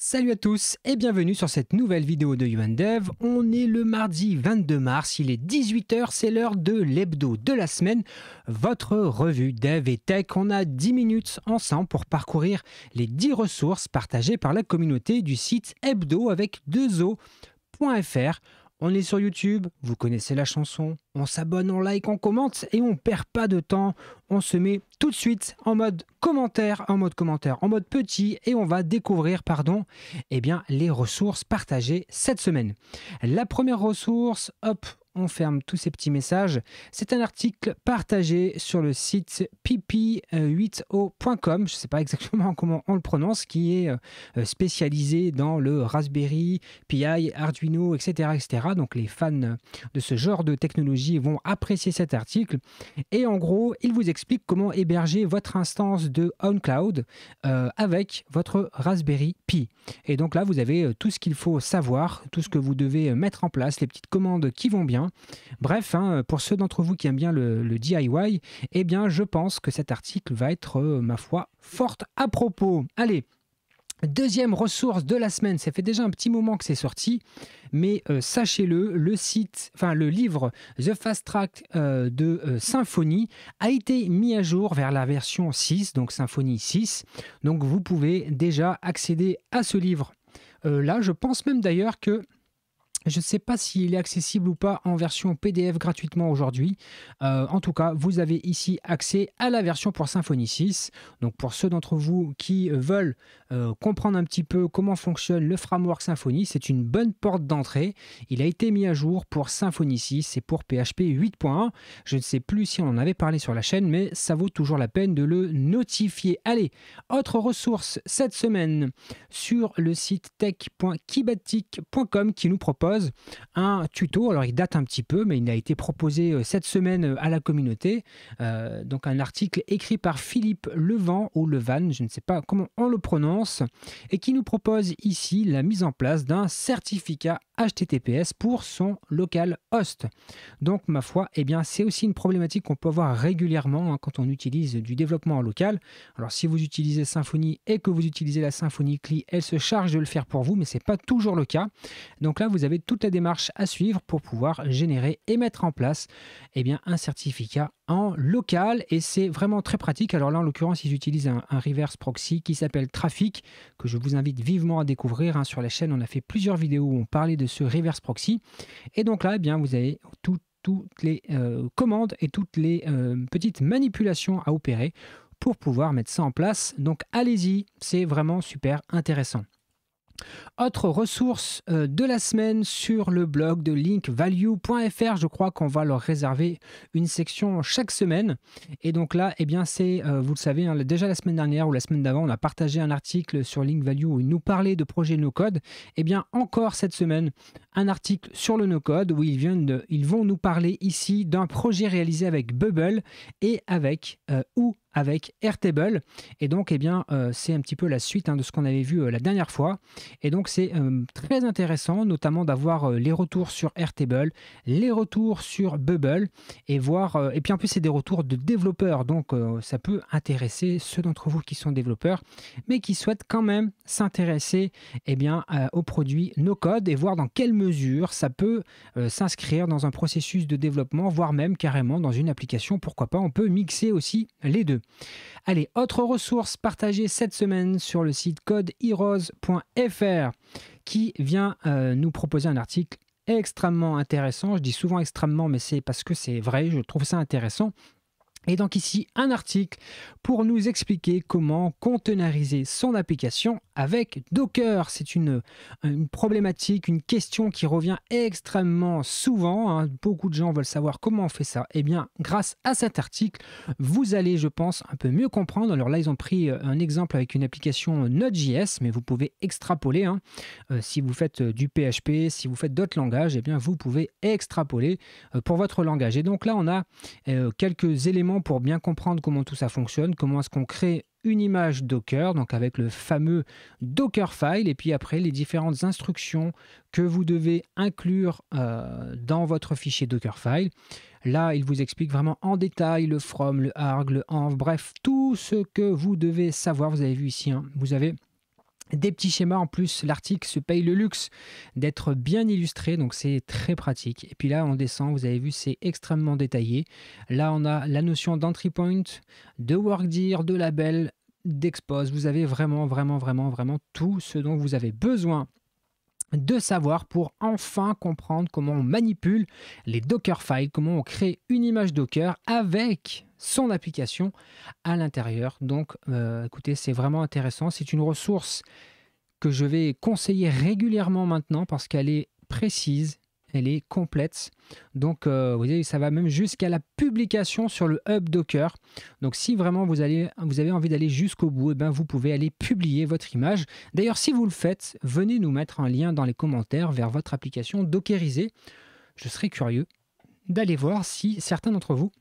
Salut à tous et bienvenue sur cette nouvelle vidéo de YouAndDev. On est le mardi 22 mars, il est 18 h, c'est l'heure de l'hebdo de la semaine, votre revue Dev et Tech. On a 10 minutes ensemble pour parcourir les 10 ressources partagées par la communauté du site hebdo avec 2o.fr. On est sur YouTube, vous connaissez la chanson, on s'abonne, on like, on commente et on perd pas de temps. On se met tout de suite en mode commentaire, en mode petit et on va découvrir, les ressources partagées cette semaine. La première ressource, hop, on ferme tous ces petits messages. C'est un article partagé sur le site pp8o.com, je ne sais pas exactement comment on le prononce, qui est spécialisé dans le Raspberry Pi, Arduino, etc. Donc les fans de ce genre de technologie vont apprécier cet article. Et en gros, il vous explique comment héberger votre instance de OnCloud avec votre Raspberry Pi. Et donc là, vous avez tout ce qu'il faut savoir, tout ce que vous devez mettre en place, les petites commandes qui vont bien. Bref, pour ceux d'entre vous qui aiment bien le DIY, eh bien, je pense que cet article va être, ma foi, fort à propos. Allez, deuxième ressource de la semaine, ça fait déjà un petit moment que c'est sorti, mais sachez-le, le livre The Fast Track de Symfony a été mis à jour vers la version 6, donc Symfony 6. Donc vous pouvez déjà accéder à ce livre. Là, je pense même d'ailleurs que je ne sais pas s'il est accessible ou pas en version PDF gratuitement aujourd'hui. En tout cas, vous avez ici accès à la version pour Symfony 6. Donc pour ceux d'entre vous qui veulent comprendre un petit peu comment fonctionne le framework Symfony, c'est une bonne porte d'entrée. Il a été mis à jour pour Symfony 6 et pour PHP 8.1. Je ne sais plus si on en avait parlé sur la chaîne, mais ça vaut toujours la peine de le notifier. Allez, autre ressource cette semaine sur le site tech.kibatic.com qui nous propose un tuto. Alors il date un petit peu, mais il a été proposé cette semaine à la communauté. Donc un article écrit par Philippe Levent ou Levan, je ne sais pas comment on le prononce, et qui nous propose ici la mise en place d'un certificat HTTPS pour son local host. Donc ma foi, eh bien c'est aussi une problématique qu'on peut avoir régulièrement quand on utilise du développement en local. Alors si vous utilisez Symfony et que vous utilisez la Symfony CLI, elle se charge de le faire pour vous, mais ce n'est pas toujours le cas. Donc là, vous avez toute la démarche à suivre pour pouvoir générer et mettre en place un certificat en local, et c'est vraiment très pratique. Alors là, en l'occurrence, ils utilisent un reverse proxy qui s'appelle Trafic, que je vous invite vivement à découvrir. Sur la chaîne, on a fait plusieurs vidéos où on parlait de ce reverse proxy. Et donc là, vous avez toutes les commandes et toutes les petites manipulations à opérer pour pouvoir mettre ça en place. Donc allez-y, c'est vraiment super intéressant. Autre ressource de la semaine sur le blog de linkvalue.fr, je crois qu'on va leur réserver une section chaque semaine. Et donc là, c'est, vous le savez, déjà la semaine dernière ou la semaine d'avant, on a partagé un article sur Linkvalue où ils nous parlaient de projet no-code. Encore cette semaine, un article sur le no-code où ils vont nous parler ici d'un projet réalisé avec Bubble et avec Airtable. Et donc, c'est un petit peu la suite de ce qu'on avait vu la dernière fois. Et donc, c'est très intéressant, notamment d'avoir les retours sur Airtable, les retours sur Bubble, et voir. Et puis, en plus, c'est des retours de développeurs. Donc, ça peut intéresser ceux d'entre vous qui sont développeurs, mais qui souhaitent quand même s'intéresser aux produits no-code et voir dans quelle mesure ça peut s'inscrire dans un processus de développement, voire même carrément dans une application. Pourquoi pas, on peut mixer aussi les deux. Allez, autre ressource partagée cette semaine sur le site codeheroes.fr qui vient nous proposer un article extrêmement intéressant. Je dis souvent extrêmement, mais c'est parce que c'est vrai, je trouve ça intéressant. Et donc ici, un article pour nous expliquer comment containeriser son application avec Docker. C'est une problématique, une question qui revient extrêmement souvent. Beaucoup de gens veulent savoir comment on fait ça. Grâce à cet article, vous allez, je pense, un peu mieux comprendre. Alors là, ils ont pris un exemple avec une application Node.js, mais vous pouvez extrapoler. Si vous faites du PHP, si vous faites d'autres langages, vous pouvez extrapoler pour votre langage. Et donc là, on a quelques éléments pour bien comprendre comment tout ça fonctionne, comment est-ce qu'on crée une image Docker, donc avec le fameux Dockerfile, et puis après les différentes instructions que vous devez inclure dans votre fichier Dockerfile. Là, il vous explique vraiment en détail le from, le arg, le env, bref, tout ce que vous devez savoir. Vous avez vu ici, vous avez Des petits schémas en plus, l'article se paye le luxe d'être bien illustré, donc c'est très pratique. Et puis là, on descend, vous avez vu, c'est extrêmement détaillé. Là, on a la notion d'entry point, de workdir, de label, d'expose. Vous avez vraiment, vraiment, vraiment, vraiment tout ce dont vous avez besoin de savoir pour enfin comprendre comment on manipule les Dockerfiles, comment on crée une image Docker avec son application à l'intérieur. Donc, écoutez, c'est vraiment intéressant. C'est une ressource que je vais conseiller régulièrement maintenant parce qu'elle est précise, elle est complète. Donc, vous voyez, ça va même jusqu'à la publication sur le hub Docker. Donc, si vraiment vous avez envie d'aller jusqu'au bout, eh ben, vous pouvez aller publier votre image. D'ailleurs, si vous le faites, venez nous mettre un lien dans les commentaires vers votre application dockerisée. Je serais curieux d'aller voir si certains d'entre vous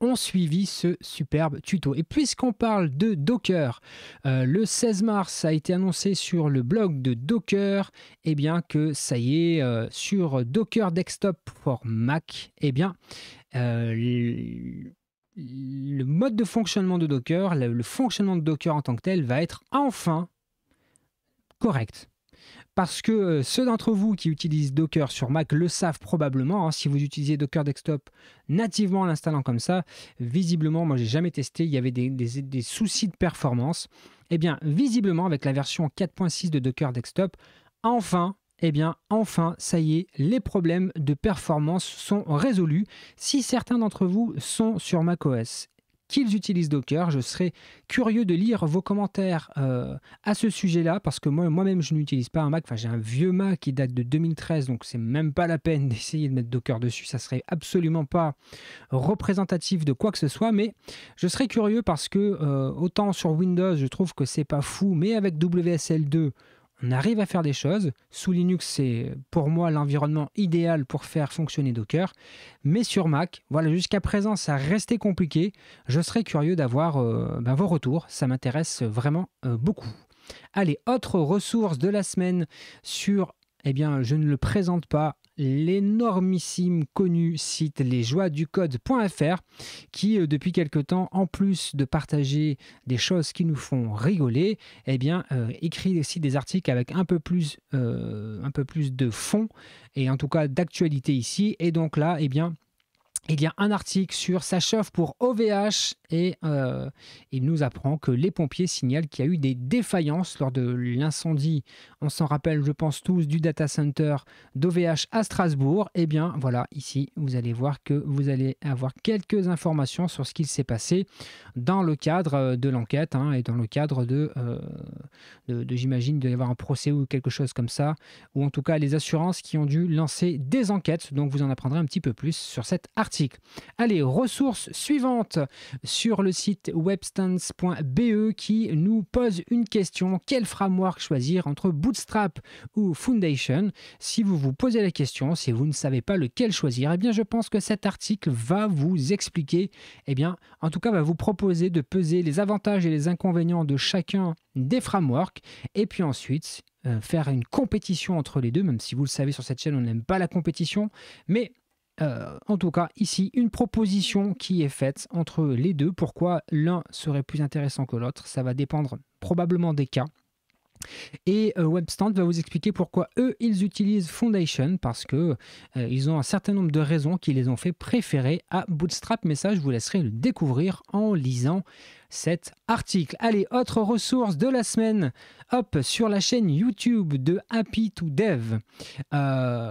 ont suivi ce superbe tuto. Et puisqu'on parle de Docker, le 16 mars a été annoncé sur le blog de Docker, eh bien que ça y est, sur Docker Desktop for Mac, eh bien le mode de fonctionnement de Docker, le fonctionnement de Docker en tant que tel va être enfin correct. Parce que ceux d'entre vous qui utilisent Docker sur Mac le savent probablement. Hein, si vous utilisez Docker Desktop nativement en l'installant comme ça, visiblement, moi j'ai jamais testé, il y avait des soucis de performance. Eh bien, visiblement, avec la version 4.6 de Docker Desktop, enfin, ça y est, les problèmes de performance sont résolus. Si certains d'entre vous sont sur macOS, qu'ils utilisent Docker, je serais curieux de lire vos commentaires à ce sujet-là, parce que moi-même, je n'utilise pas un Mac. Enfin, j'ai un vieux Mac qui date de 2013, donc c'est même pas la peine d'essayer de mettre Docker dessus. Ça serait absolument pas représentatif de quoi que ce soit, mais je serais curieux parce que autant sur Windows, je trouve que c'est pas fou, mais avec WSL2, on arrive à faire des choses. Sous Linux, c'est pour moi l'environnement idéal pour faire fonctionner Docker. Mais sur Mac, voilà, jusqu'à présent, ça restait compliqué. Je serais curieux d'avoir vos retours. Ça m'intéresse vraiment beaucoup. Allez, autre ressource de la semaine sur, eh bien, je ne le présente pas, l'énormissime connu site lesjoiesducode.fr qui, depuis quelque temps, en plus de partager des choses qui nous font rigoler, eh bien, écrit aussi des articles avec un peu plus de fond et en tout cas d'actualité ici. Et donc là, eh bien, il y a un article sur ça chauffe pour OVH et il nous apprend que les pompiers signalent qu'il y a eu des défaillances lors de l'incendie, on s'en rappelle je pense tous, du data center d'OVH à Strasbourg. Et bien voilà, ici vous allez voir que vous allez avoir quelques informations sur ce qu'il s'est passé dans le cadre de l'enquête et dans le cadre de j'imagine, il doit y avoir un procès ou quelque chose comme ça, ou en tout cas les assurances qui ont dû lancer des enquêtes. Donc vous en apprendrez un petit peu plus sur cet article. Allez, ressource suivante sur le site webstance.be qui nous pose une question. Quel framework choisir entre Bootstrap ou Foundation? Si vous vous posez la question, si vous ne savez pas lequel choisir, eh bien je pense que cet article va vous expliquer, en tout cas va vous proposer de peser les avantages et les inconvénients de chacun des frameworks et puis ensuite faire une compétition entre les deux, même si vous le savez sur cette chaîne on n'aime pas la compétition, mais en tout cas, ici, une proposition qui est faite entre les deux. Pourquoi l'un serait plus intéressant que l'autre? Ça va dépendre probablement des cas. Et Webstand va vous expliquer pourquoi eux, ils utilisent Foundation, parce que ils ont un certain nombre de raisons qui les ont fait préférer à Bootstrap. Mais ça, je vous laisserai le découvrir en lisant cet article. Allez, autre ressource de la semaine, hop, sur la chaîne YouTube de Happy2Dev,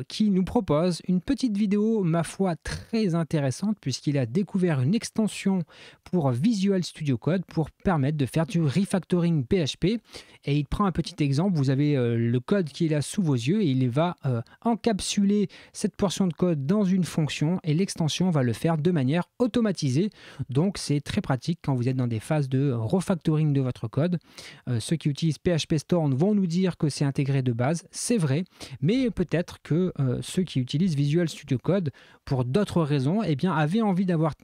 qui nous propose une petite vidéo, ma foi, très intéressante, puisqu'il a découvert une extension pour Visual Studio Code pour permettre de faire du refactoring PHP. Et il prend un petit exemple, vous avez le code qui est là sous vos yeux, et il va encapsuler cette portion de code dans une fonction, et l'extension va le faire de manière automatisée. Donc c'est très pratique quand vous êtes dans des phases de refactoring de votre code. Ceux qui utilisent PHP Storm vont nous dire que c'est intégré de base, c'est vrai, mais peut-être que ceux qui utilisent Visual Studio Code pour d'autres raisons, avaient envie d'avoir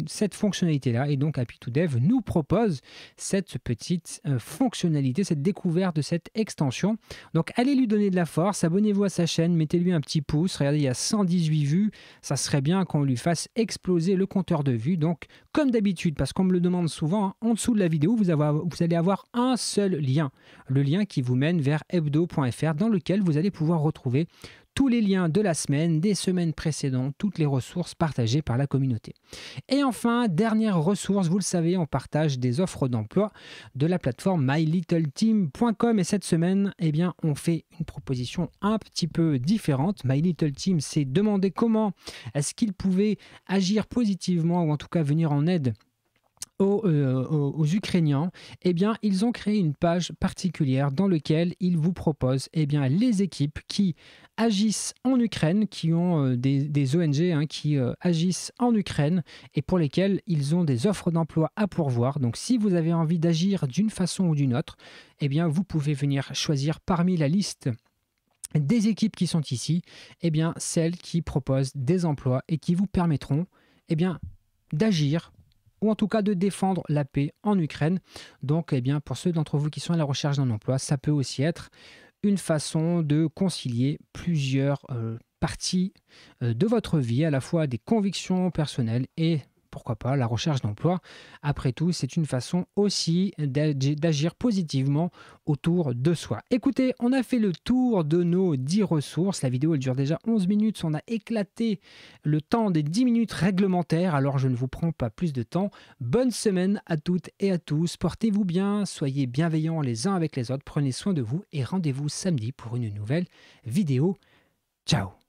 cette fonctionnalité-là, et donc Happy2Dev nous propose cette petite fonctionnalité, cette découverte de cette extension. Donc allez lui donner de la force, abonnez-vous à sa chaîne, mettez-lui un petit pouce, regardez, il y a 118 vues, ça serait bien qu'on lui fasse exploser le compteur de vues, donc comme d'habitude, parce qu'on me le demande souvent, hein, en dessous de la vidéo, vous allez avoir un seul lien, le lien qui vous mène vers hebdo.fr, dans lequel vous allez pouvoir retrouver tous les liens de la semaine, des semaines précédentes, toutes les ressources partagées par la communauté. Et enfin, dernière ressource, vous le savez, on partage des offres d'emploi de la plateforme mylittleteam.com, et cette semaine, eh bien, on fait une proposition un petit peu différente. My Little Team s'est demandé est-ce qu'il pouvait agir positivement, ou en tout cas venir en aide aux Ukrainiens. Eh bien, ils ont créé une page particulière dans laquelle ils vous proposent, eh bien, les équipes qui agissent en Ukraine, qui ont des ONG, hein, qui agissent en Ukraine et pour lesquelles ils ont des offres d'emploi à pourvoir. Donc, si vous avez envie d'agir d'une façon ou d'une autre, eh bien, vous pouvez venir choisir parmi la liste des équipes qui sont ici, eh bien, celles qui proposent des emplois et qui vous permettront, eh bien, d'agir, ou en tout cas de défendre la paix en Ukraine. Donc, eh bien, pour ceux d'entre vous qui sont à la recherche d'un emploi, ça peut aussi être une façon de concilier plusieurs parties de votre vie, à la fois des convictions personnelles et pourquoi pas la recherche d'emploi. Après tout, c'est une façon aussi d'agir positivement autour de soi. Écoutez, on a fait le tour de nos 10 ressources. La vidéo, elle dure déjà 11 minutes. On a éclaté le temps des 10 minutes réglementaires, alors je ne vous prends pas plus de temps. Bonne semaine à toutes et à tous. Portez-vous bien, soyez bienveillants les uns avec les autres, prenez soin de vous et rendez-vous samedi pour une nouvelle vidéo. Ciao!